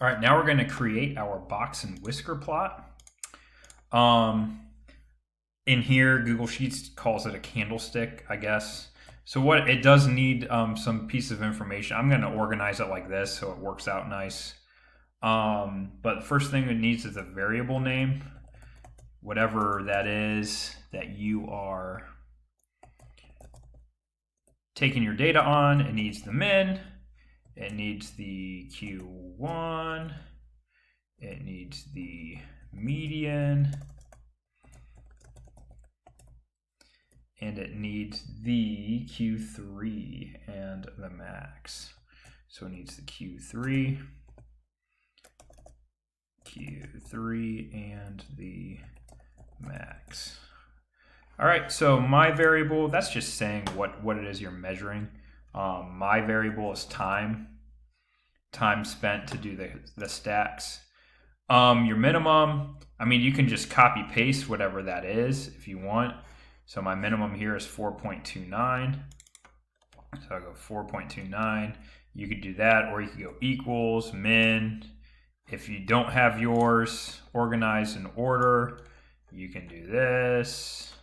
All right, now we're going to create our box and whisker plot. In here, Google Sheets calls it a candlestick, I guess. So what it does need some piece of information. I'm going to organize it like this so it works out nice. But the first thing it needs is a variable name, whatever that is that you are taking your data on. It needs the min. It needs the Q1, it needs the median, and it needs the Q3 and the max. So it needs the Q3, and the max. All right, so my variable, that's just saying what it is you're measuring. My variable is time spent to do the stacks. Your minimum, I mean, you can just copy paste whatever that is if you want. So my minimum here is 4.29. So I go 4.29. You could do that, or you could go equals, min. If you don't have yours organized in order, you can do this.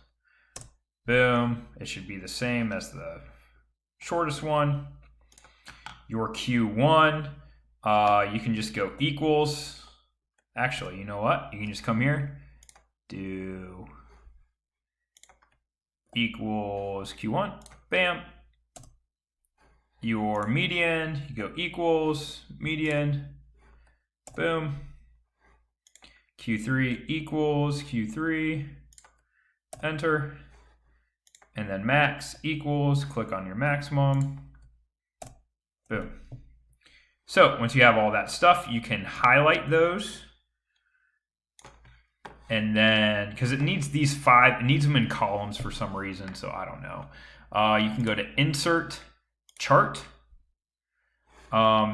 Boom. It should be the same as the shortest one. Your Q1, you can just go equals. Actually, you know what? You can just come here, do equals Q1, bam. Your median, you go equals median, boom. Q3 equals Q3, enter. And then max equals, click on your maximum, boom. So once you have all that stuff, you can highlight those. And then, because it needs these 5, it needs them in columns for some reason, so I don't know. You can go to insert chart.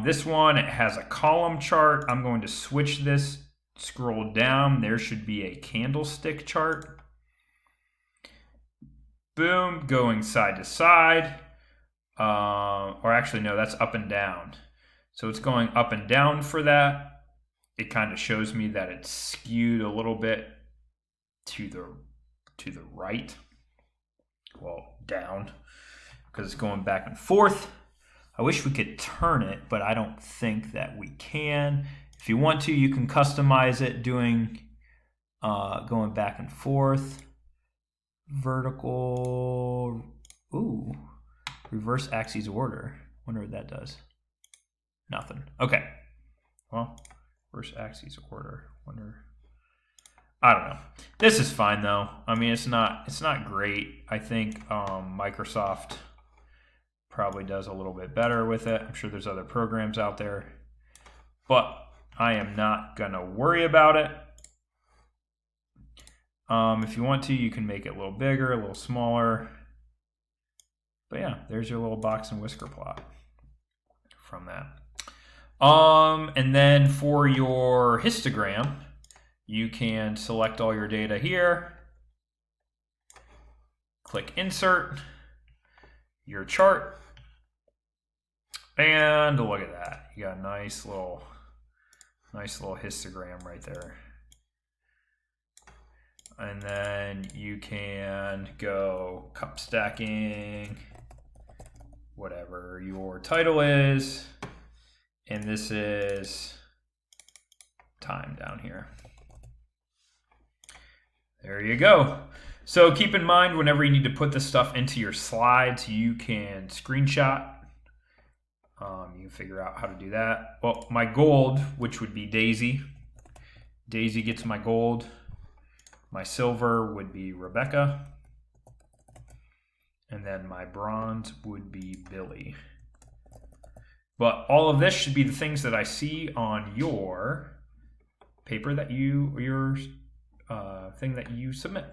This one, it has a column chart. I'm going to switch this, scroll down. There should be a candlestick chart. Boom, going side to side. Or actually, no, that's up and down. So it's going up and down for that. It kind of shows me that it's skewed a little bit to the right. Well, down, because it's going back and forth. I wish we could turn it, but I don't think that we can. If you want to, you can customize it doing going back and forth. Vertical, ooh, reverse axis order. Wonder what that does. Nothing. Okay. Well, reverse axis order. Wonder. I don't know. This is fine though. I mean, it's not great. I think Microsoft probably does a little bit better with it. I'm sure there's other programs out there, but I am not gonna worry about it. If you want to, you can make it a little bigger, a little smaller. But yeah, there's your little box and whisker plot from that. And then for your histogram, you can select all your data here. Click insert, your chart, and look at that. You got a nice little histogram right there. And then you can go cup stacking, whatever your title is. And this is time down here. There you go. So keep in mind, whenever you need to put this stuff into your slides, you can screenshot. You can figure out how to do that. Well, my gold, which would be Daisy. Daisy gets my gold. My silver would be Rebecca. And then my bronze would be Billy. But all of this should be the things that I see on your paper that your thing that you submit.